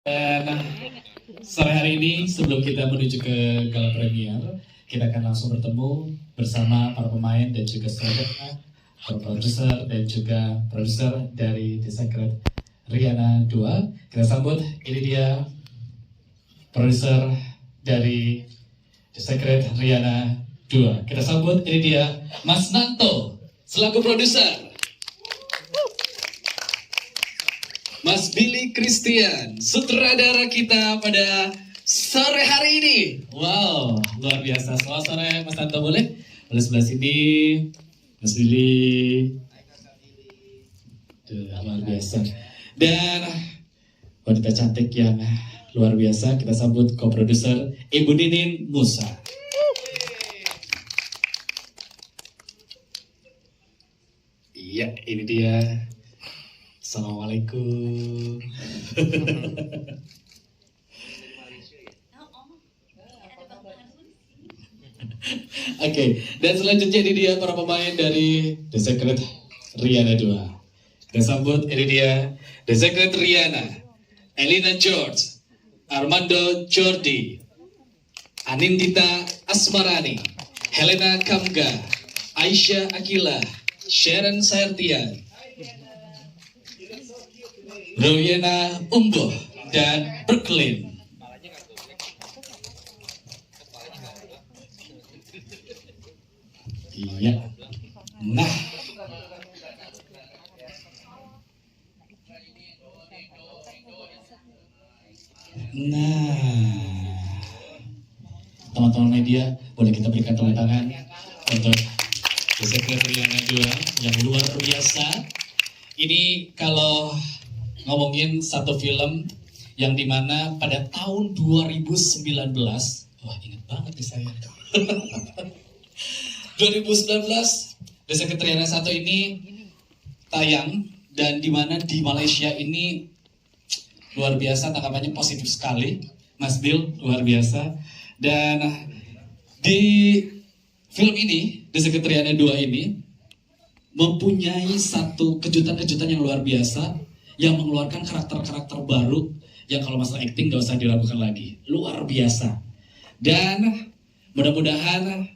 Dan sore hari ini sebelum kita menuju ke gala premier, kita akan langsung bertemu bersama para pemain dan juga saudara, para produser dan juga produser dari The Secret Rihanna 2. Kita sambut, ini dia produser dari The Secret Rihanna 2. Kita sambut, ini dia Mas Nanto selaku produser. Mas Billy Christian, sutradara kita pada sore hari ini. Wow, luar biasa. Selamat sore Mas Tanto, boleh? Boleh sebelah sini, Mas Billy. Tuh, luar biasa. Dan wanita cantik yang luar biasa, kita sambut co-producer Ibu Ninin Musa. Iya, ini dia. Assalamualaikum. Oke, dan selanjutnya ini dia para pemain dari The Secret Rihanna 2. Kita sambut, ini dia The Secret Rihanna, Elina George, Armando Jordi, Anindita Asmarani, Helena Kamga, Aisyah Akila, Sharon Sairtian, Royena Umboh, dan Brooklyn. Iya. Nah. Teman-teman media, boleh kita berikan tepuk tangan untuk The Secret Rihanna 2 yang luar biasa. Ini kalau ngomongin satu film yang dimana pada tahun 2019, wah ingat banget nih saya. 2019 The Secret Rihanna 1 ini tayang, dan dimana di Malaysia ini luar biasa, tanggapannya positif sekali. Mas Bill luar biasa. Dan di film ini The Secret Rihanna 2 ini mempunyai satu kejutan-kejutan yang luar biasa, yang mengeluarkan karakter-karakter baru yang kalau masalah acting gak usah diragukan lagi, luar biasa. Dan mudah-mudahan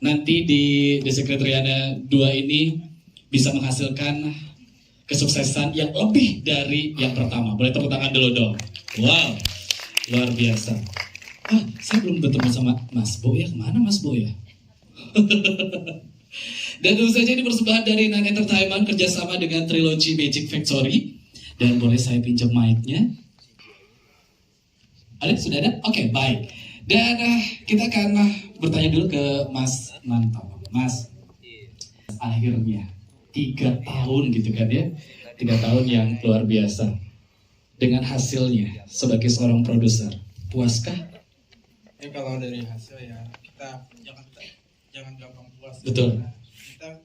nanti di The Secret Rihanna 2 ini bisa menghasilkan kesuksesan yang lebih dari yang pertama. Boleh tepuk tangan dulu dong. Wow, luar biasa. Saya belum bertemu sama Mas Bo ya, kemana Mas Bo ya? Dan tentu saja ini persembahan dari Nan Entertainment kerjasama dengan Trilogy Magic Factory. Dan boleh saya pinjam mic-nya? Ada? Sudah ada? Oke, baik. Dan kita akan bertanya dulu ke Mas Nanto. Mas, akhirnya 3 tahun gitu kan ya, 3 tahun yang luar biasa. Dengan hasilnya sebagai seorang produser, puaskah? Ya kalau dari hasil ya kita jangan gampang puas. Betul. Kita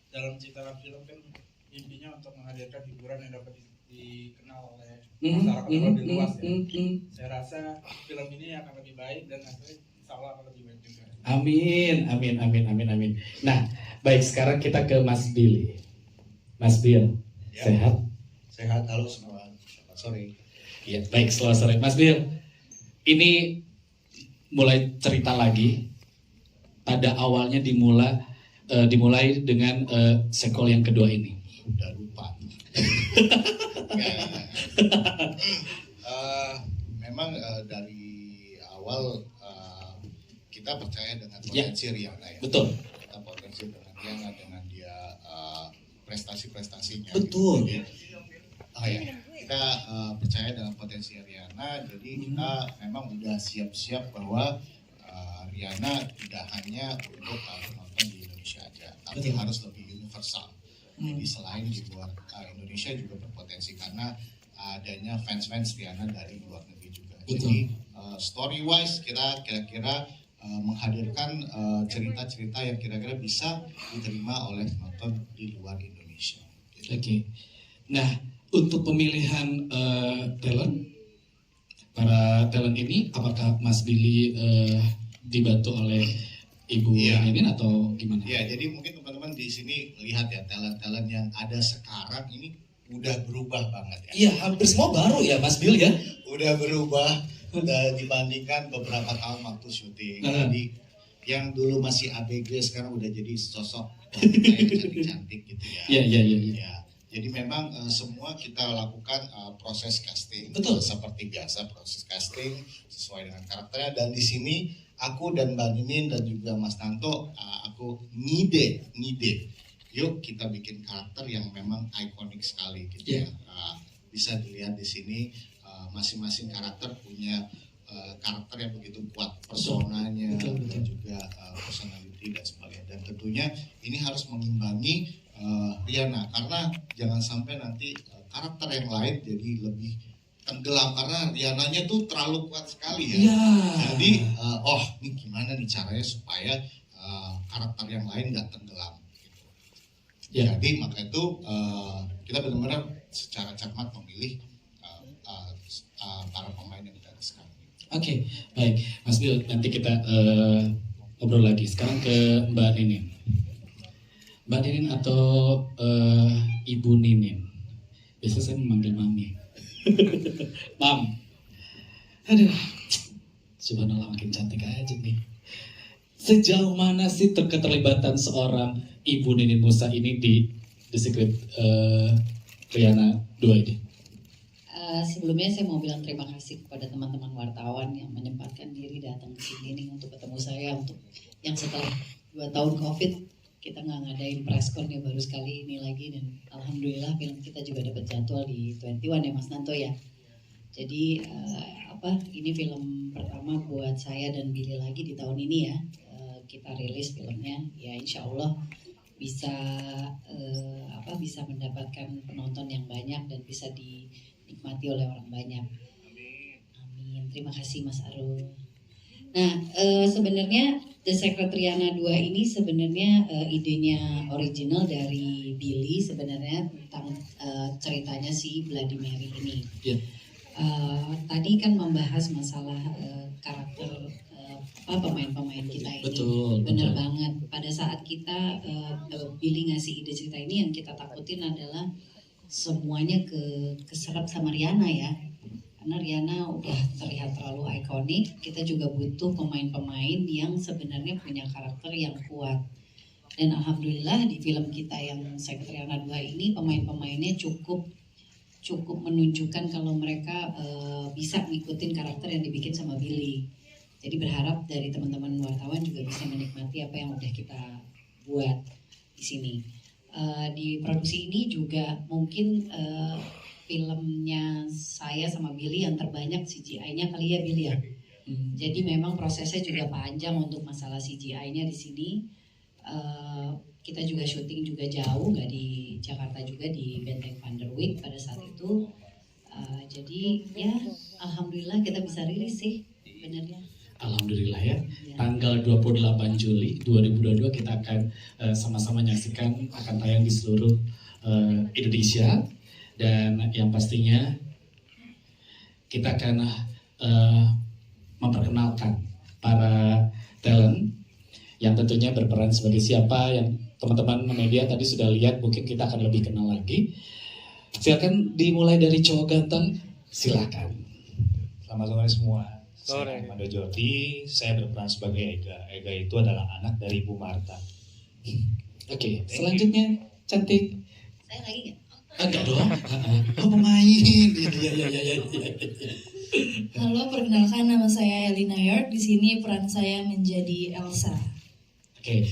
dalam ciptaan film kan intinya untuk menghadirkan hiburan yang dapat dikenal oleh masyarakat lebih luas ya. Saya rasa film ini akan lebih baik dan hasilnya insya Allah akan lebih baik juga. Amin, amin, amin, amin, amin. Nah, baik, sekarang kita ke Mas Billy. Mas Bill, Ya. sehat? Sehat, halo semua. Selamat sore. Iya, baik, selamat sore. Mas Bill, ini mulai cerita lagi. Pada awalnya dimulai dengan sequel yang kedua ini. Udah lupa. Memang dari awal kita percaya dengan potensi Rihanna ya. Betul. Kita potensi dengan Rihanna, dengan dia prestasi-prestasinya. Betul. Gitu. Jadi, kita percaya dengan potensi Rihanna, jadi kita memang udah siap-siap bahwa Rihanna tidak hanya untuk penonton di Indonesia aja, tapi Betul. harus lebih universal. Jadi selain di luar Indonesia juga berpotensi karena adanya fans-fans Rihanna dari luar negeri juga. Betul. Jadi story wise kita kira-kira menghadirkan cerita-cerita yang kira-kira bisa diterima oleh penonton di luar Indonesia. Gitu. Oke. Nah, untuk pemilihan para talent ini, apakah Mas Billy dibantu oleh Ibu Ninin atau gimana? Ya, jadi mungkin teman-teman di sini lihat ya talent-talent yang ada sekarang ini udah berubah banget ya. Iya, hampir semua baru ya Mas Bill ya. Udah berubah dibandingkan beberapa tahun waktu syuting. Jadi yang dulu masih ABG sekarang udah jadi sosok wanita yang cantik-cantik gitu ya. Iya. Ya, jadi memang semua kita lakukan proses casting. Betul. Seperti biasa proses casting sesuai dengan karakternya, dan di sini aku dan Mbak Ninin dan juga Mas Tanto aku ngide. Yuk kita bikin karakter yang memang ikonik sekali gitu ya. Bisa dilihat di sini masing-masing karakter punya karakter yang begitu kuat, personanya dan juga personality dan sebagainya. Dan tentunya ini harus mengimbangi Riana, karena jangan sampai nanti karakter yang lain jadi lebih tenggelam karena Riananya tuh terlalu kuat sekali ya. Iya. Jadi ini gimana nih caranya supaya karakter yang lain nggak tenggelam. Gitu. Ya. Jadi maka itu kita benar-benar secara cermat memilih para pemain yang kita sekarang. Oke, baik Mas Bill, nanti kita ngobrol lagi. Sekarang ke Mbak Ninin. Mbak Ninin atau Ibu Ninin. Biasanya saya memanggil Mami. Mam. Aduh, subhanallah makin cantik aja nih. Sejauh mana sih keterlibatan seorang Ibu Ninin Musa ini di The Secret Riana 2 ini? Sebelumnya saya mau bilang terima kasih kepada teman-teman wartawan yang menyempatkan diri datang ke sini nih untuk ketemu saya, untuk yang setelah 2 tahun COVID kita nggak ngadain press con ya, baru sekali ini lagi, dan alhamdulillah film kita juga dapat jadwal di 21 ya Mas Nanto ya. Jadi ini film pertama buat saya dan Billy lagi di tahun ini ya. Kita rilis filmnya ya, insya Allah bisa bisa mendapatkan penonton yang banyak dan bisa dinikmati oleh orang banyak. Amin. Terima kasih Mas Arul. Nah, sebenarnya The Secret Riana 2 ini sebenarnya idenya original dari Billy sebenarnya tentang ceritanya si Bloody Mary ini. Yeah. Tadi kan membahas masalah karakter pemain-pemain kita ini. Betul. Benar banget. Pada saat kita Billy ngasih ide cerita ini, yang kita takutin adalah semuanya keserap sama Riana ya. Karena Riana udah terlihat terlalu ikonik, kita juga butuh pemain-pemain yang sebenarnya punya karakter yang kuat. Dan alhamdulillah di film kita yang Secret Riana 2 ini pemain-pemainnya cukup menunjukkan kalau mereka bisa ngikutin karakter yang dibikin sama Billy. Jadi berharap dari teman-teman wartawan juga bisa menikmati apa yang udah kita buat di sini. Di produksi ini juga mungkin filmnya saya sama Billy yang terbanyak CGI-nya kali ya Billy ya. Jadi memang prosesnya juga panjang untuk masalah CGI-nya di sini. Kita juga syuting juga jauh, nggak di Jakarta juga, di Benteng Van der Wijk pada saat itu. Jadi ya alhamdulillah kita bisa rilis sih benernya. Alhamdulillah ya. Tanggal 28 Juli 2022 kita akan sama-sama menyaksikan, akan tayang di seluruh Indonesia. Dan yang pastinya kita akan memperkenalkan para talent yang tentunya berperan sebagai siapa, yang teman-teman media tadi sudah lihat, mungkin kita akan lebih kenal lagi. Silakan dimulai dari cowok ganteng, silakan. Selamat sore semua. Sore. Saya Mando Jordi, saya berperan sebagai Ega. Ega itu adalah anak dari Ibu Marta. Oke, selanjutnya cantik. Saya lagi nggak? Enggak dong. Oh, pemain. Iya. Halo, perkenalkan nama saya Elina York. Di sini peran saya menjadi Elsa. Oke,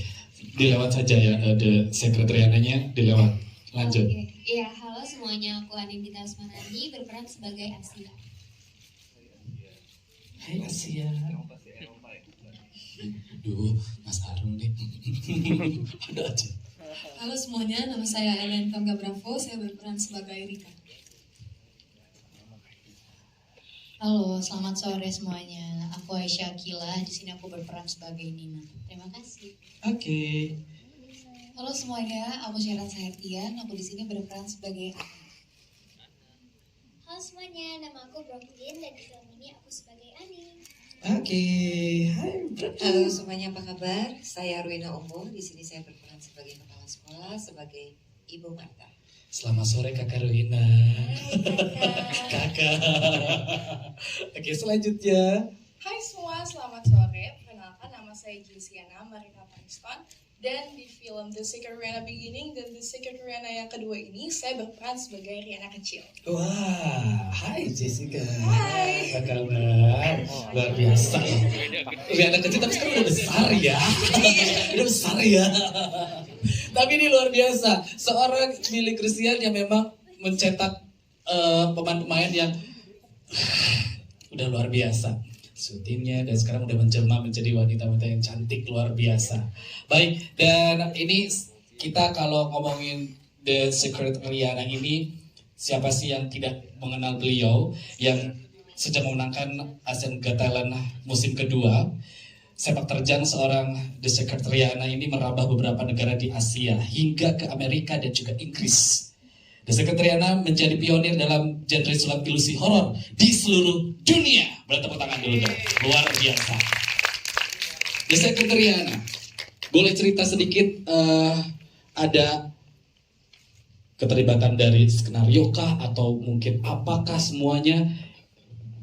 dilewat saja ya, The Secret Riana-nya dilewat. Lanjut. Oke. Iya, halo semuanya. Aku Anindita Asmanani, berperan sebagai Asia. Hai Asia. Duh, Mas Arul nih. Ada aja. Halo semuanya, nama saya Ellen Tangga Bravo. Saya berperan sebagai Rika. Halo, selamat sore semuanya. Aku Aisyah Akila. Di sini aku berperan sebagai Nina. Terima kasih. Oke. Halo semuanya, aku Syarat Sahertian. Aku di sini berperan sebagai Ani. Halo semuanya, nama aku Brooklyn dan di film ini aku sebagai Ani. Oke. Hai. Halo semuanya, apa kabar? Saya Ruina Omo. Di sini saya berperan sebagai kepala sekolah, sebagai Ibu Marta. Selamat sore Kakak Ruhina. Kakak. Oke, selanjutnya. Hai semua, selamat sore. Perkenalkan, nama saya Jessiana Marina Paniston. Dan di film The Secret Rihanna Beginning dan The Secret Rihanna yang kedua ini, saya berperan sebagai Rihanna kecil. Wah, hai Jessica. Hai. Apa kabar? Luar biasa. Rihanna kecil tapi sekarang udah besar ya. Udah besar ya. Tapi ini luar biasa. Seorang Billy Christian yang memang mencetak pemain-pemain yang udah luar biasa. Syutingnya dan sekarang udah menjelma menjadi wanita-wanita yang cantik luar biasa. Baik, dan ini kita kalau ngomongin The Secret Rihanna ini, siapa sih yang tidak mengenal beliau yang sejak memenangkan Asian Got Talent musim kedua. Sepak terjang seorang The Secret Rihanna ini merambah beberapa negara di Asia hingga ke Amerika dan juga Inggris. The Secret Rihanna menjadi pionir dalam genre sulap ilusi horor di seluruh dunia. Boleh tepuk tangan dulu dong. Luar biasa. The Secret Rihanna, boleh cerita sedikit ada keterlibatan dari skenario kah atau mungkin apakah semuanya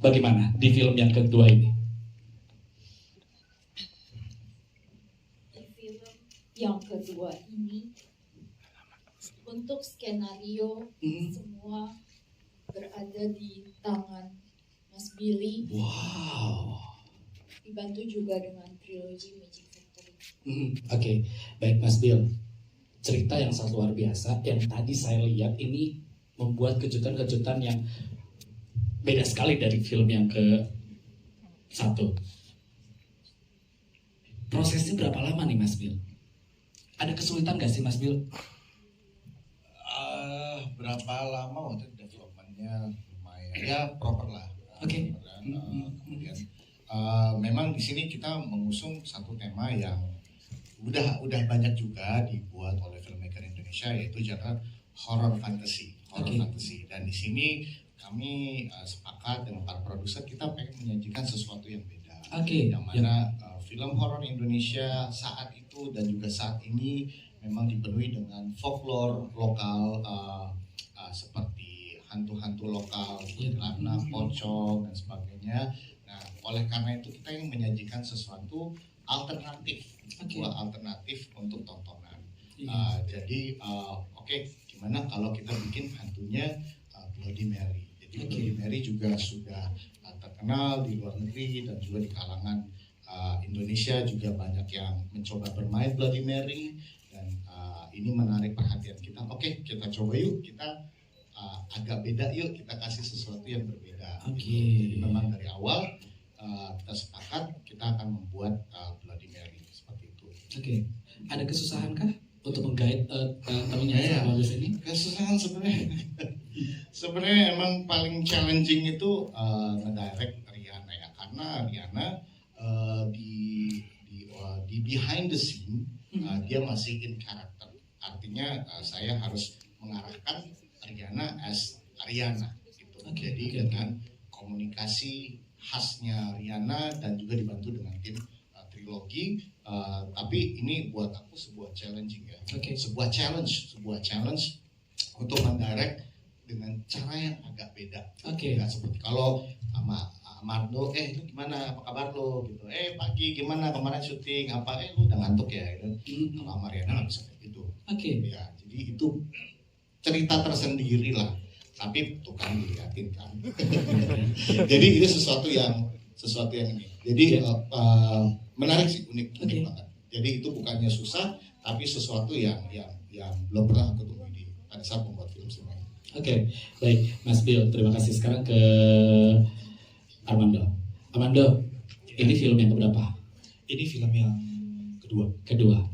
bagaimana di film yang kedua ini? Di film yang kedua ini untuk skenario semua berada di tangan Mas Billy. Wow. Dibantu juga dengan trilogi Magic Factory. Oke, baik Mas Bill. Cerita yang sangat luar biasa yang tadi saya lihat ini membuat kejutan-kejutan yang beda sekali dari film yang ke satu. Prosesnya berapa lama nih Mas Bill? Ada kesulitan nggak sih Mas Bill? Berapa lama waktu developmentnya lumayan ya proper lah. Oke. Kemudian memang di sini kita mengusung satu tema yang udah banyak juga dibuat oleh filmmaker Indonesia, yaitu genre horror fantasy. Dan di sini kami sepakat dengan para produser, kita pengen menyajikan sesuatu yang beda. Yang mana film horor Indonesia saat itu dan juga saat ini memang dipenuhi dengan folklore lokal, seperti hantu-hantu lokal, kuntilanak, pocong dan sebagainya. Nah, oleh karena itu kita ingin menyajikan sesuatu alternatif, sebuah alternatif untuk tontonan. Jadi, gimana kalau kita bikin hantunya Bloody Mary? Jadi Bloody Mary juga sudah terkenal di luar negeri dan juga di kalangan Indonesia juga banyak yang mencoba bermain Bloody Mary dan ini menarik perhatian kita. Kita coba yuk, kita agak beda yuk, kita kasih sesuatu yang berbeda. Jadi memang dari awal kita sepakat kita akan membuat Bloody Mary seperti itu. Ada kesusahan kah untuk menggait tamunya bagus ini? Kesusahan sebenarnya emang paling challenging itu ngedirect Rihanna ya, karena Rihanna di behind the scene dia masih in character. Artinya saya harus mengarahkan Rihanna as Rihanna gitu. Jadi dengan komunikasi khasnya Rihanna dan juga dibantu dengan tim trilogi, tapi ini buat aku sebuah challenging ya. Sebuah challenge untuk mendirect dengan cara yang agak beda. Nggak seperti kalau sama Mardo, lu gimana, apa kabar lo gitu, pagi gimana, kemarin syuting apa, lu udah ngantuk ya gitu. Kalau sama Rihanna nggak bisa kayak gitu. Ya, jadi itu cerita tersendiri lah, tapi tuh kan dilihatin kan. Jadi itu sesuatu yang ini. Jadi menarik sih, unik banget. Jadi itu bukannya susah, tapi sesuatu yang belum pernah aku temui pada saat membuat film sebenarnya. Baik Mas Bill, terima kasih. Sekarang ke Armando. Ini film yang keberapa? Ini film yang Kedua.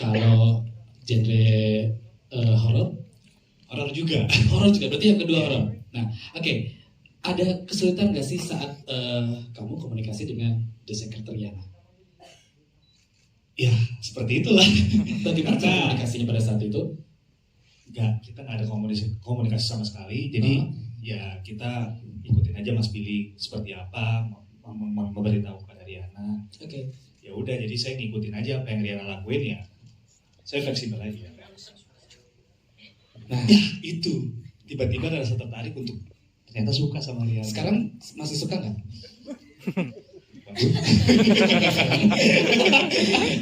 Kalau genre horor juga. Berarti yang kedua horor. Nah, ada kesulitan nggak sih saat kamu komunikasi dengan The Secret Rihanna? Ya, seperti itulah. Bagaimana komunikasinya pada saat itu? Kita nggak ada komunikasi sama sekali. Jadi ya kita ikutin aja Mas Billy seperti apa, memberitahu kepada Rihanna. Ya udah, jadi saya ngikutin aja apa yang Rihanna lakuin ya. Saya fleksibel aja. Nah, Ya itu tiba-tiba ada rasa tertarik untuk ternyata suka sama Riana. sekarang masih suka nggak?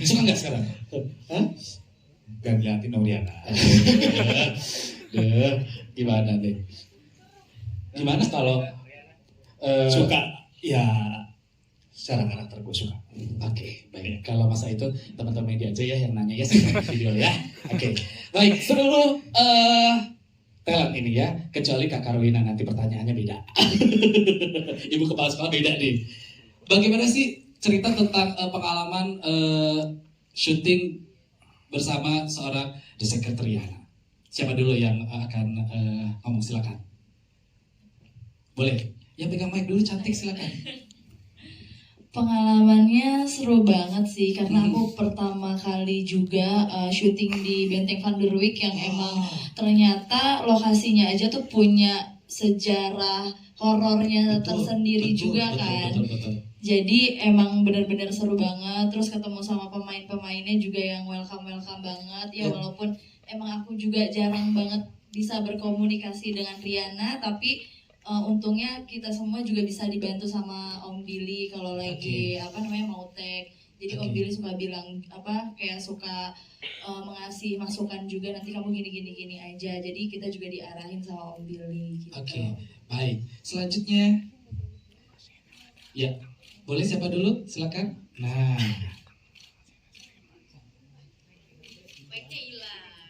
Suka nggak sekarang? Hah? Gak ngeliatin dong Riana. Gimana deh? Gimana kalau Suka ya secara karakter gue suka. Oke, baik. Kalau masa itu teman-teman media aja ya yang nanya ya sebelum video ya. Oke, baik. Seluruh talent ini ya, kecuali Kak Karwina nanti pertanyaannya beda. Ibu kepala sekolah beda nih. Bagaimana sih cerita tentang pengalaman syuting bersama seorang The Secretary Riana? Siapa dulu yang akan ngomong, silakan. Boleh. Yang pegang mic dulu cantik, silakan. Pengalamannya seru banget sih karena aku pertama kali juga syuting di Benteng Van der Wijk yang emang ternyata lokasinya aja tuh punya sejarah horornya tersendiri juga kan. Betul. Jadi emang benar-benar seru banget. Terus ketemu sama pemain-pemainnya juga yang welcome banget ya, walaupun emang aku juga jarang banget bisa berkomunikasi dengan Riana, tapi untungnya kita semua juga bisa dibantu sama Om Billy kalau lagi mau tag. Jadi Om Billy suka bilang kayak suka mengasih masukan juga, nanti kamu gini aja. Jadi kita juga diarahin sama Om Billy gitu. Oke, baik. Selanjutnya, ya, boleh siapa dulu? Silakan. Nah,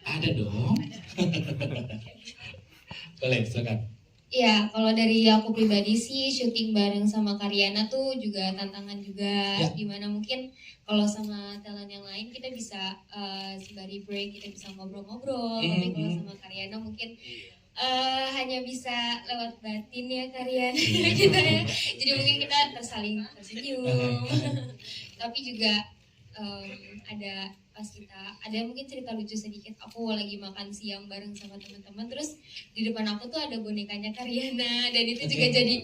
ada dong. Boleh, silakan. Ya, kalau dari aku pribadi sih syuting bareng sama Karyana tuh juga tantangan juga. Ya. Dimana mungkin kalau sama talent yang lain kita bisa sembari break kita bisa ngobrol-ngobrol. Tapi kalau sama Karyana mungkin hanya bisa lewat batin ya Karyana gitu ya. Jadi mungkin kita tersaling tersenyum. Tapi juga ada pas kita ada mungkin cerita lucu sedikit, aku lagi makan siang bareng sama teman-teman, terus di depan aku tuh ada bonekanya Karyana dan itu juga jadi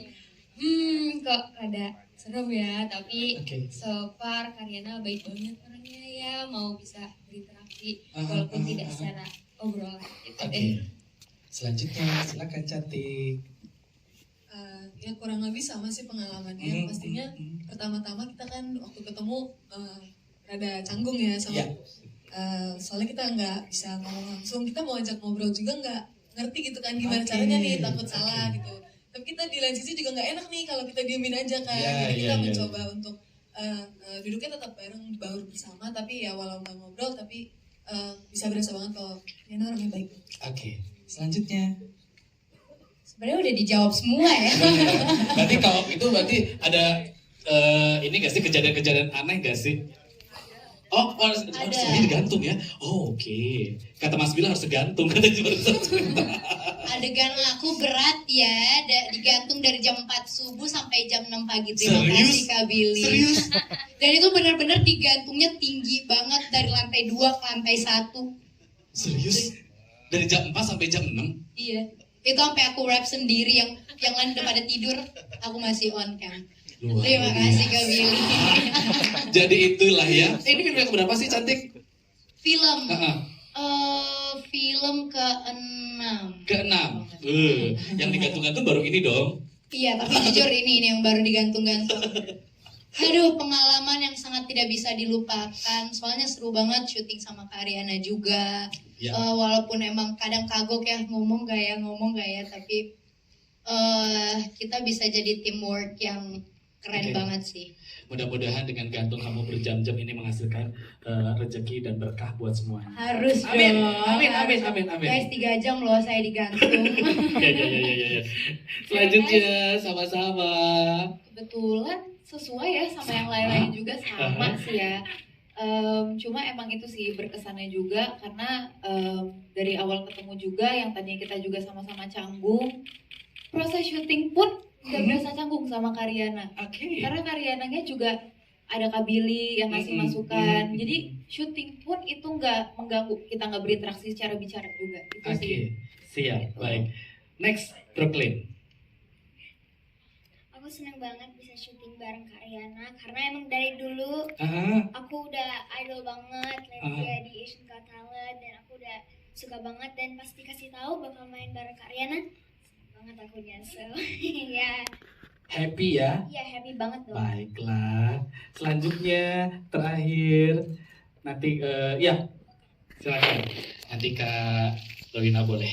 kok ada serem ya, tapi so far Karyana baik banget orangnya ya, mau bisa berinteraksi walaupun tidak secara obrolan gitu deh. Selanjutnya silakan cantik. Ya kurang lebih sama sih pengalamannya. Pastinya pertama-tama kita kan waktu ketemu rada canggung ya sama soalnya kita nggak bisa ngomong langsung, kita mau ajak ngobrol juga nggak ngerti gitu kan gimana caranya nih, takut salah gitu. Tapi kita di lain sisi juga nggak enak nih kalau kita diemin aja kan. Jadi kita mencoba untuk duduknya tetap bareng baur bersama, tapi ya walau nggak ngobrol tapi bisa berasa banget kalau Riana orangnya baik. Oke, selanjutnya. Sebenarnya udah dijawab semua ya. Berarti kalau itu berarti ada ini gak sih kejadian-kejadian aneh gak sih? Oh, harus digantung ya. Oh, oke. Kata Mas Bila harus digantung. Kata Adegan aku berat ya, digantung dari jam 4 subuh sampai jam 6 pagi. Terima kasih Kak Billy. Serius? Dan itu benar-benar digantungnya tinggi banget dari lantai 2 ke lantai 1. Serius? Dari jam 4 sampai jam 6? Iya. Itu sampai aku rap sendiri, yang lain udah pada tidur, aku masih on cam. Terima kasih Kak Billy. Jadi itulah ya. Ini film yang keberapa sih cantik? Film. Film ke-6. Ke-6. Yang digantung-gantung baru ini dong. Iya, tapi jujur ini yang baru digantung-gantung. Aduh, pengalaman yang sangat tidak bisa dilupakan. Soalnya seru banget syuting sama Kak Riana juga. Ya. Walaupun emang kadang kagok ya, ngomong gak ya, tapi kita bisa jadi teamwork yang keren banget sih. Mudah-mudahan dengan gantung kamu berjam-jam ini menghasilkan rezeki dan berkah buat semuanya. Harus amin. dong. Amin. Guys, 3 jam loh saya digantung. Ya. Selanjutnya sama-sama. Kebetulan sesuai ya sama yang lain-lain juga sama sih ya. Cuma emang itu sih berkesannya juga karena dari awal ketemu juga yang tadinya kita juga sama-sama canggung, proses syuting pun gak berasa canggung sama Karyana. Karena Karyananya juga ada Kak Billy yang ngasih masukan. Jadi syuting pun itu nggak mengganggu, kita nggak berinteraksi secara bicara juga. Itu sih. Siap, baik. Next, Brooklyn. Aku senang banget bisa syuting bareng Kak Riana karena emang dari dulu aku udah idol banget lihat dia di Asian Got Talent, dan aku udah suka banget dan pas dikasih tahu bakal main bareng Kak Riana, senang banget akunya. So, ya. Happy ya? Iya, happy banget dong. Baiklah. Selanjutnya terakhir nanti ya silakan. Nanti Kak Lorina boleh.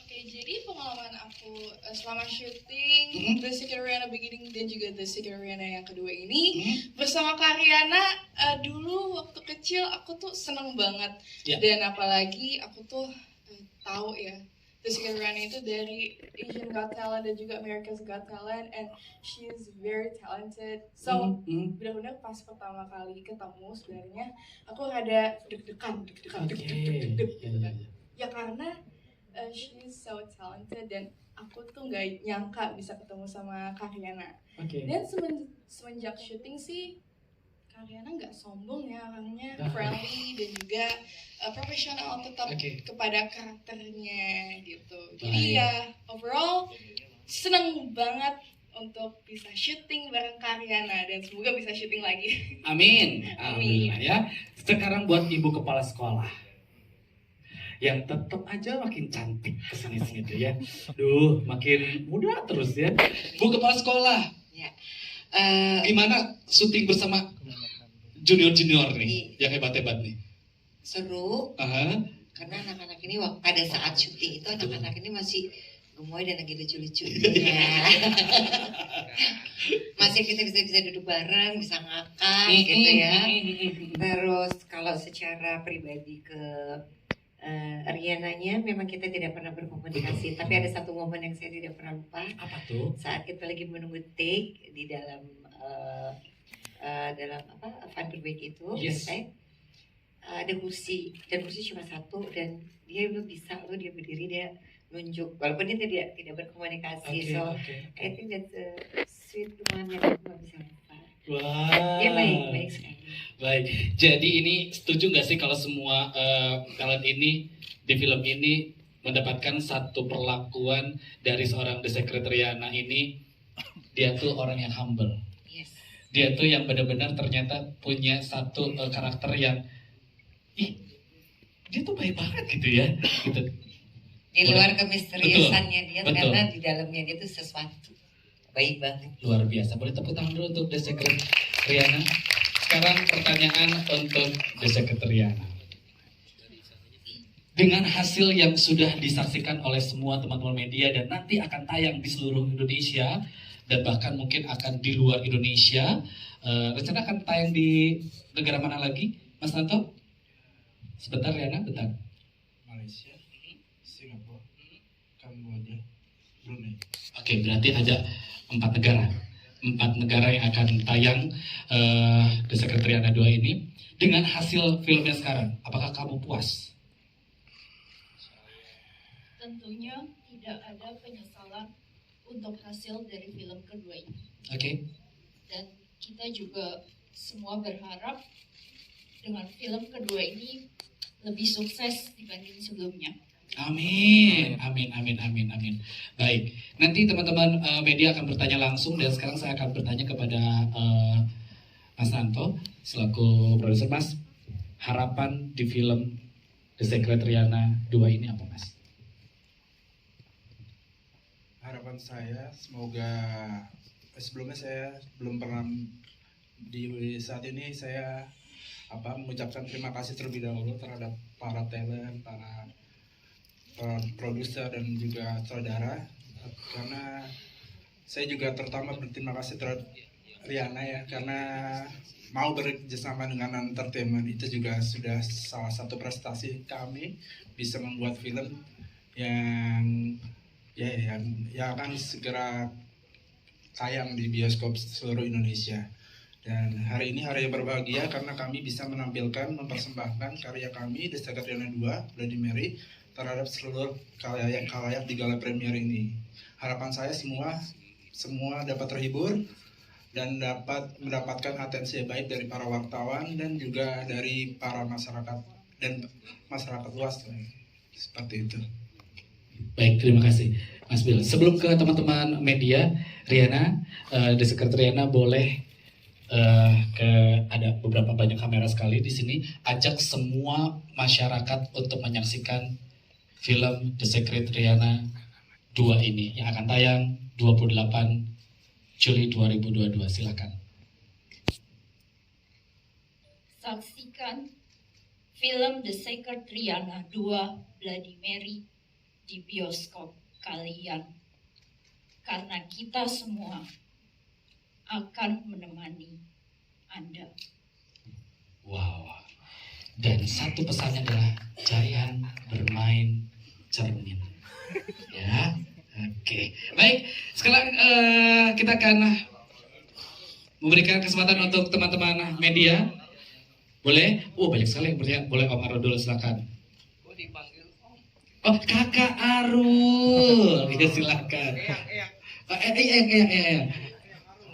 Oke, jadi pengalaman aku selama syuting The Secret Rihanna Beginning dan juga The Secret Rihanna yang kedua ini bersama Kak Rihanna, dulu waktu kecil aku tuh seneng banget. Dan apalagi aku tuh tahu ya The Secret Rihanna itu dari Asian Got Talent dan juga America's Got Talent, and she is very talented. So benar-benar pas pertama kali ketemu sebenarnya aku ada deg-degan gitu kan. Ya karena she's so talented dan aku tuh nggak nyangka bisa ketemu sama Kak Rihanna. Dan semenjak syuting sih Kak Rihanna nggak sombong ya, orangnya friendly dan juga profesional tetap kepada karakternya gitu. Jadi ya overall seneng banget untuk bisa syuting bareng Kak Rihanna dan semoga bisa syuting lagi. Amin. Amin ya. Sekarang buat ibu kepala sekolah yang tetap aja makin cantik kesini-sini tuh ya. Duh, makin muda terus ya. Bu kepala sekolah. Ya. Gimana syuting bersama junior-junior nih, yang hebat-hebat nih? Seru. Karena anak-anak ini pada saat syuting itu anak-anak ini masih gemoy dan lagi lucu-lucunya. Masih kita bisa duduk bareng, bisa ngakak gitu ya. Terus kalau secara pribadi ke Rihanna-nya memang kita tidak pernah berkomunikasi, tapi ada satu momen yang saya tidak pernah lupa. Apa tuh? Saat kita lagi menunggu take di dalam Van Week itu, ada kursi dan kursi cuma satu dan dia bisa dia berdiri, dia nunjuk walaupun dia tidak berkomunikasi. I think that's a sweet one yang aku nggak bisa lupa. Wah. Dia baik sekali. Baik, jadi ini setuju nggak sih kalau semua talent ini di film ini mendapatkan satu perlakuan dari seorang The Secret Rihanna ini, dia tuh orang yang humble. Dia tuh yang benar-benar ternyata punya satu karakter yang dia tuh baik banget gitu ya. Gitu. Di luar kemisteriusannya dia, karena di dalamnya dia tuh sesuatu baik banget. Luar biasa. Boleh tepuk tangan dulu untuk The Secret Rihanna. Sekarang pertanyaan untuk The Secret Rihanna. Dengan hasil yang sudah disaksikan oleh semua teman-teman media dan nanti akan tayang di seluruh Indonesia dan bahkan mungkin akan di luar Indonesia, rencana akan tayang di negara mana lagi, Mas Tanto? Sebentar Rihanna, bentar. Malaysia, Singapura, Kamboja, Brunei. Oke, berarti ada 4 negara. 4 negara yang akan tayang The Secret Rihanna 2 ini. Dengan hasil filmnya sekarang, apakah kamu puas? Tentunya tidak ada penyesalan untuk hasil dari film kedua ini. Oke. Dan kita juga semua berharap dengan film kedua ini lebih sukses dibanding sebelumnya. Amin, amin, amin, amin, amin. Baik, nanti teman-teman media akan bertanya langsung dan sekarang saya akan bertanya kepada Mas Tanto selaku produser. Mas, harapan di film The Secret Rihanna 2 ini apa, Mas? Harapan saya semoga sebelumnya saya belum pernah di saat ini saya mengucapkan terima kasih terlebih dahulu terhadap para talent, para produser dan juga saudara, karena saya juga terutama berterima kasih terhadap Rihanna ya, karena mau bekerjasama dengan entertainment itu juga sudah salah satu prestasi kami, bisa membuat film yang akan segera tayang di bioskop seluruh Indonesia. Dan hari ini hari yang berbahagia karena kami bisa menampilkan, mempersembahkan karya kami The Secret Rihanna 2, Bloody Mary, terhadap seluruh khalayak di gala premier ini. Harapan saya semua dapat terhibur dan dapat mendapatkan atensi yang baik dari para wartawan dan juga dari para masyarakat dan masyarakat luas, seperti itu. Baik, terima kasih Mas Bill. Sebelum ke teman-teman media, Rihanna, The Secret Rihanna boleh ada beberapa banyak kamera sekali di sini. Ajak semua masyarakat untuk menyaksikan film The Secret Rihanna 2 ini yang akan tayang 28 Juli 2022. Silakan. Saksikan film The Secret Rihanna 2 Bloody Mary di bioskop kalian. Karena kita semua akan menemani Anda. Wow. Dan satu pesannya adalah jangan bermain cermin. Ya. Oke. Baik, sekarang kita akan memberikan kesempatan untuk teman-teman media. Boleh? Oh, banyak sekali yang bertanya. Boleh Om Arul dulu, silakan. Oh, Kakak Arul. Ya, silakan.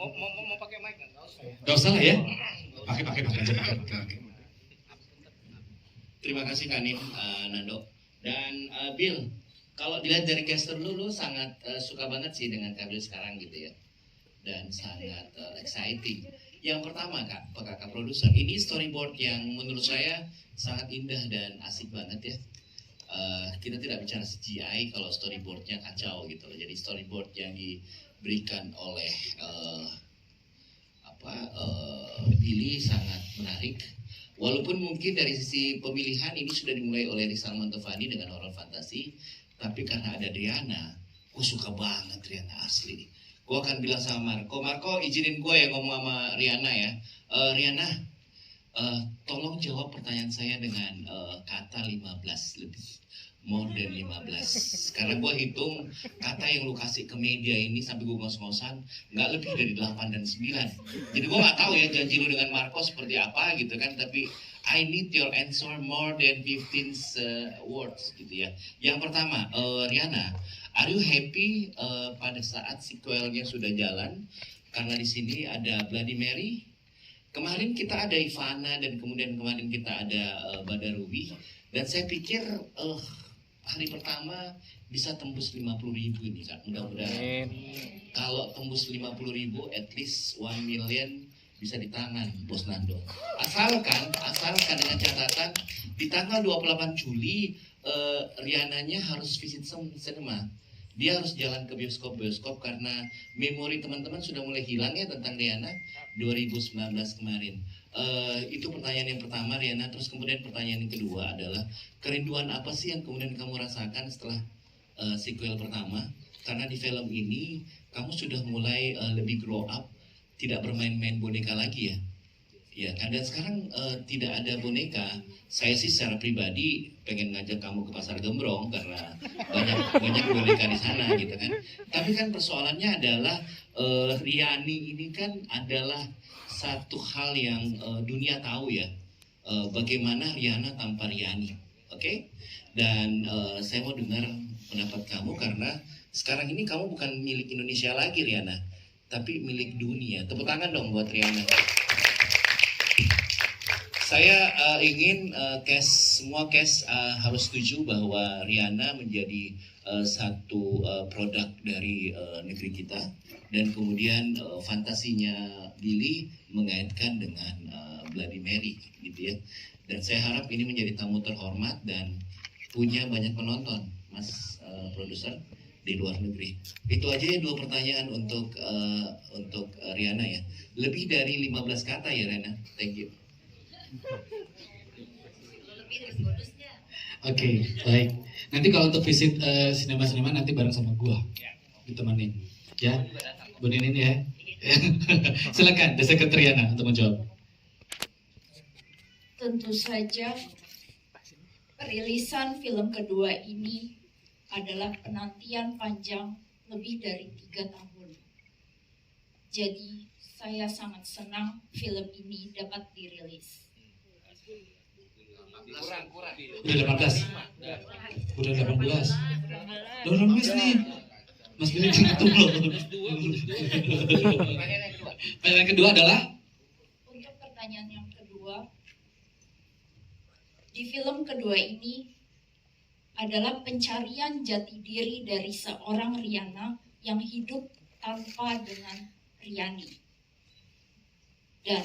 Mau pakai mic nggak usah. Gak usah lah ya. Pakai aja. Terima kasih Kanin, Nando dan Bill. Kalau dilihat dari gestur lu sangat suka banget sih dengan tablet sekarang gitu ya, dan sangat exciting. Yang pertama kakak produser, ini storyboard yang menurut saya sangat indah dan asik banget ya. Kita tidak bicara CGI kalau storyboardnya kacau gitu loh. Jadi storyboard yang diberikan oleh Billy sangat menarik. Walaupun mungkin dari sisi pemilihan ini sudah dimulai oleh Rizal Mantovani dengan horor fantasi, tapi karena ada Rihanna, gue suka banget Rihanna asli. Gue akan bilang sama Marco izinin gue ya ngomong sama Rihanna ya. Rihanna, tolong jawab pertanyaan saya dengan kata 15 lebih. More than 15. Karena gue hitung kata yang lu kasih ke media ini sampai gue ngos-ngosan nggak lebih dari 8 dan 9. Jadi gue nggak tahu ya janji lu dengan Marco seperti apa gitu kan, tapi I need your answer more than 15 words gitu ya. Yang pertama, Rihanna, are you happy pada saat sequelnya sudah jalan? Karena di sini ada Bloody Mary. Kemarin kita ada Ivana dan kemudian kemarin kita ada Badaruwi. Dan saya pikir hari pertama bisa tembus 50.000 ini kan, mudah-mudahan. Kalau tembus 50.000, at least 1 million bisa di tangan Bos Nando. Asalkan dengan catatan di tanggal 28 Juli Rihanna-nya harus visit cinema. Dia harus jalan ke bioskop karena memori teman-teman sudah mulai hilang ya tentang Rihanna 2019 kemarin. Itu pertanyaan yang pertama Rihanna. Terus kemudian pertanyaan yang kedua adalah kerinduan apa sih yang kemudian kamu rasakan setelah sequel pertama? Karena di film ini kamu sudah mulai lebih grow up, tidak bermain-main boneka lagi ya. Ya kan, dan sekarang tidak ada boneka. Saya sih secara pribadi pengen ngajak kamu ke Pasar Gembrong karena banyak boneka di sana gitu kan. Tapi kan persoalannya adalah Riani ini kan adalah satu hal yang dunia tahu ya, bagaimana Rihanna tanpa Riani, oke? Dan saya mau dengar pendapat kamu karena sekarang ini kamu bukan milik Indonesia lagi Rihanna, tapi milik dunia. Tepuk tangan dong buat Rihanna. Saya ingin semua cast harus setuju bahwa Rihanna menjadi satu produk dari negeri kita, dan kemudian fantasinya Billy mengaitkan dengan Bloody Mary gitu ya. Dan saya harap ini menjadi tamu terhormat dan punya banyak penonton, Mas produser di luar negeri. Itu aja ya 2 pertanyaan untuk Rihanna ya. Lebih dari 15 kata ya Rihanna. Thank you. Oke, baik. Nanti kalau untuk visit sinema nanti bareng sama gua, ditemenin, ya, Buninin ya. Silakan, The Secret Rihanna untuk menjawab. Tentu saja, perilisan film kedua ini adalah penantian panjang lebih dari 3 tahun. Jadi, saya sangat senang film ini dapat dirilis. Udah 18. Udah 18. Udah nangis nih. Mas Billy gitu loh. Pertanyaan kedua adalah? Untuk pertanyaan yang kedua, di film kedua ini adalah pencarian jati diri dari seorang Rihanna yang hidup tanpa dengan Riani. Dan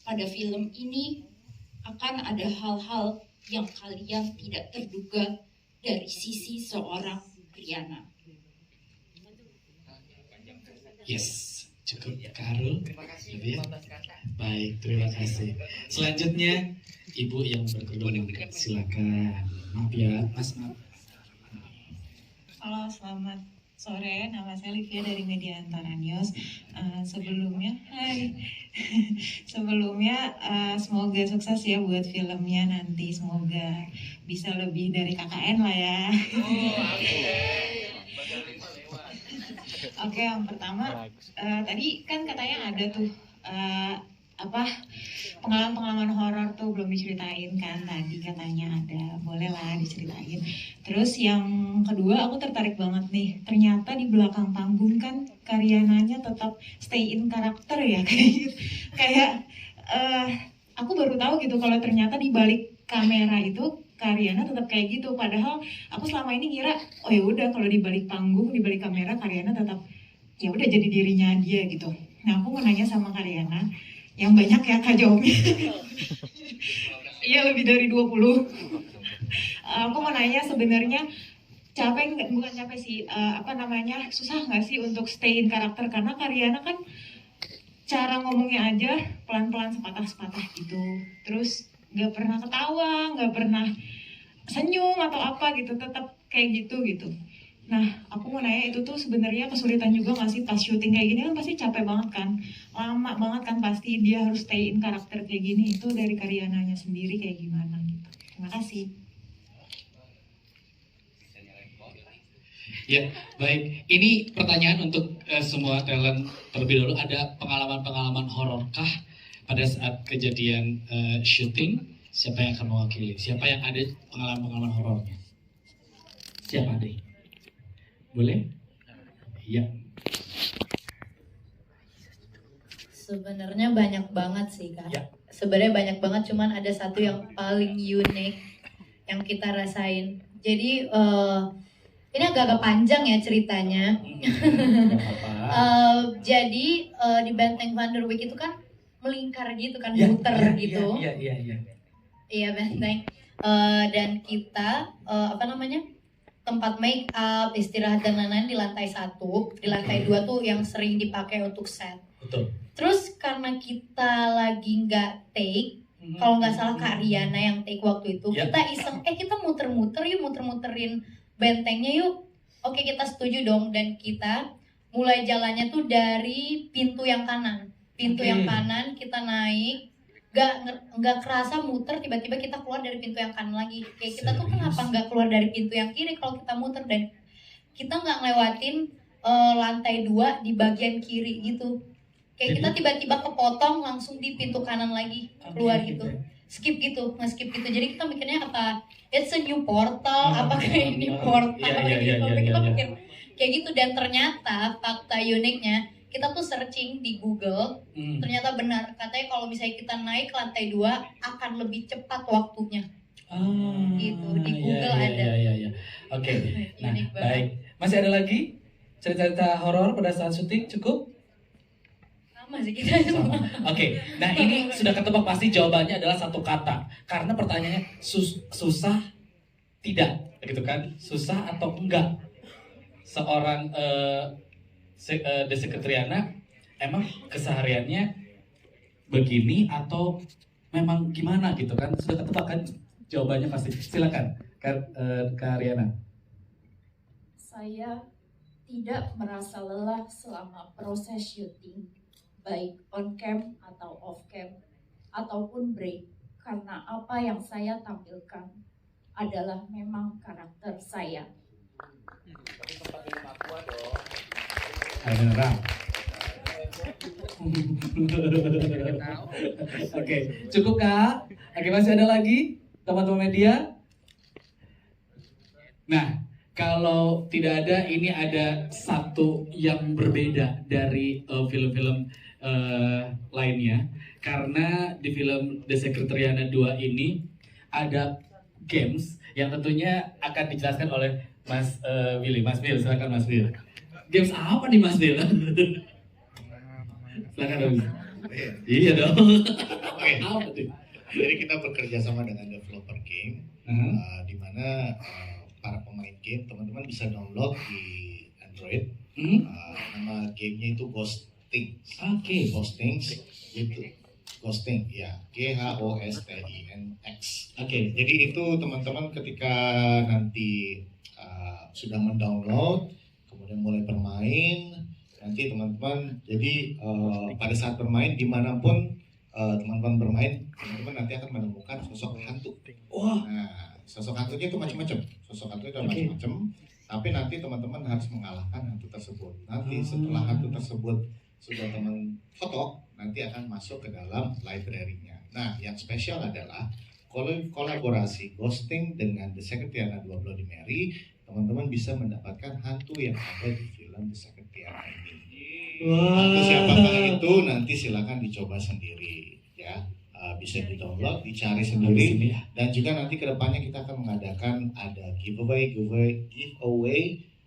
pada film ini akan ada hal-hal yang kalian tidak terduga dari sisi seorang Riana. Yes, cukup Karul. Baik, terima kasih. Selanjutnya Ibu yang berkedung, silakan. Maaf ya, Mas. Maaf. Halo, selamat sore. Nama saya Livia dari Media Antara News. Sebelumnya semoga sukses ya buat filmnya nanti. Semoga bisa lebih dari KKN lah ya. Oke, yang pertama tadi kan katanya ada tuh pengalaman horor tuh belum diceritain kan tadi katanya ada, boleh lah diceritain. Terus yang kedua aku tertarik banget nih, ternyata di belakang panggung kan Karyananya tetap stay in karakter ya kayak aku baru tahu gitu kalau ternyata di balik kamera itu Karyana tetap kayak gitu, padahal aku selama ini ngira oh ya udah kalau di balik panggung, di balik kamera Karyana tetap ya udah jadi dirinya dia gitu. Nah aku mau nanya sama Karyana yang banyak ya Kak jawabnya. Iya lebih dari 20. Aku mau nanya sebenarnya bukan capek sih, susah nggak sih untuk stay in karakter, karena Karyana kan cara ngomongnya aja pelan-pelan sepatah-sepatah gitu, terus nggak pernah ketawa, nggak pernah senyum atau apa gitu, tetap kayak gitu. Nah, aku mau nanya itu tuh sebenarnya kesulitan juga nggak sih pas syuting kayak gini, kan pasti capek banget kan, lama banget kan pasti dia harus stay in karakter kayak gini. Itu dari Karyananya sendiri kayak gimana gitu. Terima kasih. Ya, baik. Ini pertanyaan untuk semua talent terlebih dahulu. Ada pengalaman-pengalaman hororkah pada saat kejadian syuting? Siapa yang akan mewakili? Siapa yang ada pengalaman-pengalaman horornya? Siapa deh? Boleh? Iya. Sebenarnya banyak banget sih Kak. Ya. Sebenarnya banyak banget, cuman ada satu yang paling unik yang kita rasain. Jadi ini agak-agak panjang ya ceritanya. Jadi di Benteng Van der Wijk itu kan melingkar gitu kan, muter gitu. Iya benteng. Dan kita tempat make up, istirahat dan lain-lain di lantai 1, di lantai 2 tuh yang sering dipakai untuk set. Betul. Terus karena kita lagi nggak take, kalau nggak salah Kak Riana yang take waktu itu, kita iseng, kita muter-muter yuk, muter-muterin bentengnya yuk. Oke, kita setuju dong, dan kita mulai jalannya tuh dari pintu yang kanan. Pintu yang kanan kita naik, nggak kerasa muter, tiba-tiba kita keluar dari pintu yang kanan lagi. Kayak kita tuh kenapa nggak keluar dari pintu yang kiri kalau kita muter, dan kita nggak ngelewatin lantai 2 di bagian kiri gitu. Kayak kita tiba-tiba kepotong langsung di pintu kanan lagi keluar gitu. Skip gitu, nge-skip gitu. Jadi kita mikirnya apa? It's a new portal, apa kayak ini portal gitu. Kita mikir kayak gitu, dan ternyata fakta uniknya kita tuh searching di Google, ternyata benar, katanya kalau misalnya kita naik ke lantai 2 akan lebih cepat waktunya. Gitu, di Google ada. Oke. Nah, baik. Masih ada lagi cerita-cerita horor pada saat syuting? Cukup? Sama sih kita. Oke. Nah, ini sudah ketebak pasti jawabannya adalah satu kata. Karena pertanyaannya susah tidak, gitu kan? Susah atau enggak? Seorang Desi Riana emang kesehariannya begini atau memang gimana gitu kan? Sudah ketebak kan jawabannya pasti. Silakan Kak Riana. Saya tidak merasa lelah selama proses syuting, baik on cam atau off cam ataupun break, karena apa yang saya tampilkan adalah memang karakter saya. Oke, cukup Kak? Oke, masih ada lagi teman-teman media? Nah, kalau tidak ada, ini ada satu yang berbeda dari film-film lainnya. Karena di film The Secret Riana 2 ini ada games yang tentunya akan dijelaskan oleh Mas Billy. Mas Bill, silakan Mas Bill. Games apa nih Mas Bill? Silakan Mas. Iya dong. Oke. Jadi kita bekerja sama dengan developer game, di mana para pemain game, teman-teman bisa download di Android. Nama gamenya itu Ghosting. Oke. Ghosting itu Ghosting, ya, GHOSTINX. Oke. Jadi itu teman-teman ketika nanti sudah mendownload, kemudian mulai bermain, nanti teman-teman jadi pada saat bermain dimanapun teman-teman bermain, teman-teman nanti akan menemukan sosok hantu. Wah. Nah, sosok hantunya itu macam-macam. Sosok hantu itu macam-macam. Tapi nanti teman-teman harus mengalahkan hantu tersebut. Nanti setelah hantu tersebut sudah teman foto, nanti akan masuk ke dalam library-nya. Nah, yang spesial adalah kolaborasi Ghosting dengan The Secretariana 2 Bloody Mary. Teman-teman bisa mendapatkan hantu yang ada di film The Secretariana ini. Hantu siapakah itu nanti silakan dicoba sendiri, ya. Bisa di-download, dicari sendiri, dan juga nanti kedepannya kita akan mengadakan ada giveaway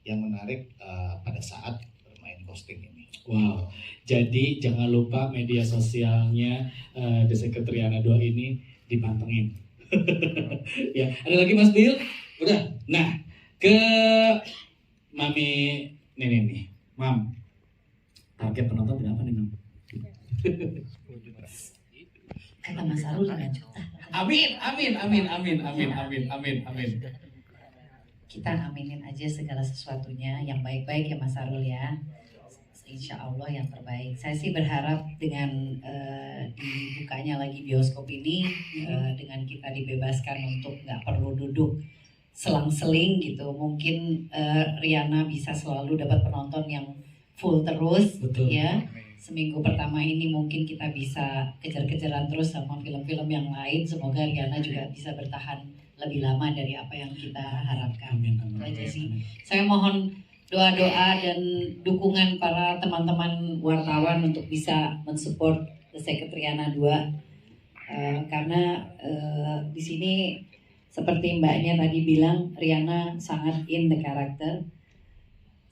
yang menarik pada saat bermain Ghosting ini. Wow, jadi jangan lupa media sosialnya The Secretariana 2 ini dipantengin. Ya, ada lagi Mas Bill? Udah. Nah, ke Mami nih. Mam, target penonton berapa nih, Mam? Kata Mas Arul 5 juta. Amin. Kita aminin aja segala sesuatunya yang baik-baik ya Mas Arul ya. Insya Allah yang terbaik. Saya sih berharap dengan dibukanya lagi bioskop ini, dengan kita dibebaskan untuk nggak perlu duduk selang-seling gitu. Mungkin Riana bisa selalu dapat penonton yang full terus. Betul. Ya. Seminggu pertama ini mungkin kita bisa kejar-kejaran terus sama film-film yang lain. Semoga Riana juga bisa bertahan lebih lama dari apa yang kita harapkan. Itu aja sih. Saya mohon doa-doa dan dukungan para teman-teman wartawan untuk bisa mensupport The Secretariana 2. Karena di sini seperti mbaknya tadi bilang, Riana sangat in the character.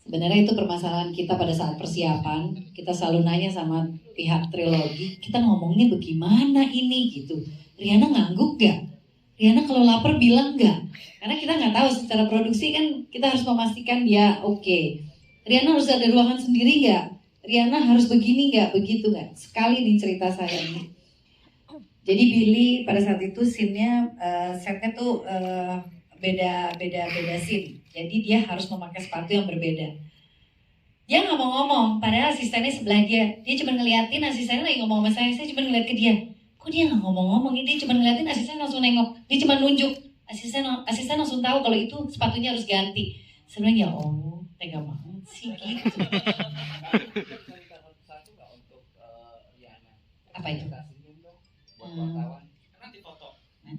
Sebenarnya itu permasalahan kita pada saat persiapan. Kita selalu nanya sama pihak trilogi, kita ngomongnya bagaimana ini gitu. Riana ngangguk gak? Riana kalau lapar bilang gak? Karena kita nggak tahu secara produksi kan kita harus memastikan dia oke. Riana harus ada ruangan sendiri gak? Riana harus begini gak? Begitu gak? Sekali nih cerita saya ini. Jadi Billy pada saat itu scene-nya, setnya tuh beda scene. Jadi dia harus memakai sepatu yang berbeda. Dia nggak mau ngomong, padahal asistennya sebelah dia. Dia cuma ngeliatin, asistennya lagi ngomong sama saya cuma ngeliat ke dia. Kok dia nggak ngomong-ngomong? Dia cuma ngeliatin, asisten langsung nengok. Dia cuma nunjuk. Asisten langsung tahu kalau itu sepatunya harus ganti. Sebenarnya ya Allah, tega banget sih gitu. Apa itu?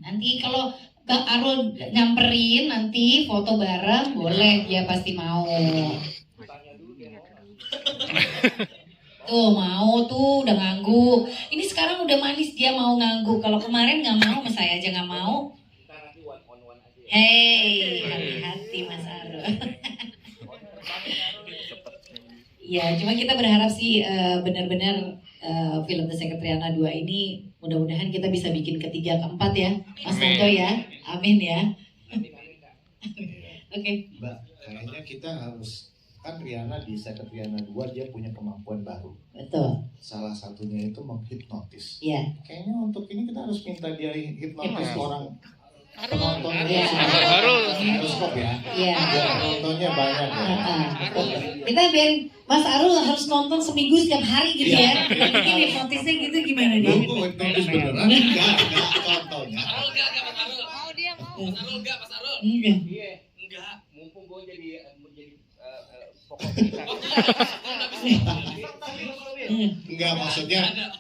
Nanti kalau Bang Arul nyamperin nanti foto bareng boleh, dia pasti mau. Tuh mau tuh udah ngangguk. Ini sekarang udah manis dia mau ngangguk. Kalau kemarin nggak mau, sama saya aja nggak mau. Hei, hati-hati Mas Arul. Ya, cuma kita berharap sih benar-benar film The Secretariana 2 ini mudah-mudahan kita bisa bikin ketiga, keempat ya, Mas Tanto ya. Amin ya. Oke. Mbak, kayaknya kita harus, kan Riana di Secretariana 2 dia punya kemampuan baru. Betul. Salah satunya itu menghipnotis. Iya. Kayaknya untuk ini kita harus minta dia hipnotis orang penonton ya. bioskop ya. Iya. Biar penontonnya banyak ya. Kita biar Mas Arul harus nonton seminggu setiap hari gitu ya. Mungkin hipnotisnya gitu gimana dia? Hipnotis beneran? Enggak contohnya. Mau dia mau. Mas Arul enggak, Mas Arul. Enggak. Iya, enggak. Mumpung gue jadi pokok Enggak,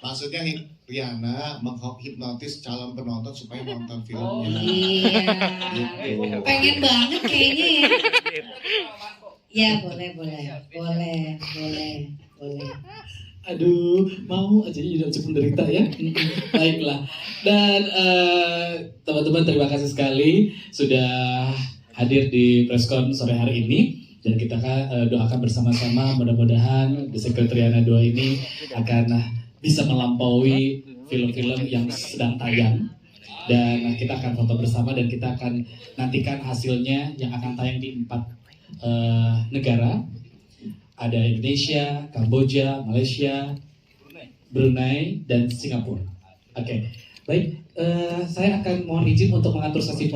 maksudnya Riana menghipnotis calon penonton supaya nonton filmnya. Iya. Gitu. Pengen banget kayaknya ya. Ya boleh. Aduh, mau aja udah cukup menderita ya. Baiklah. Dan teman-teman terima kasih sekali sudah hadir di preskon sore hari ini. Dan kita doakan bersama-sama mudah-mudahan The Secretariana 2 ini akan bisa melampaui film-film yang sedang tayang. Dan kita akan foto bersama dan kita akan nantikan hasilnya yang akan tayang di 4 negara. Ada Indonesia, Kamboja, Malaysia, Brunei, dan Singapura. Oke, baik. Saya akan mohon izin untuk mengatur sesi foto.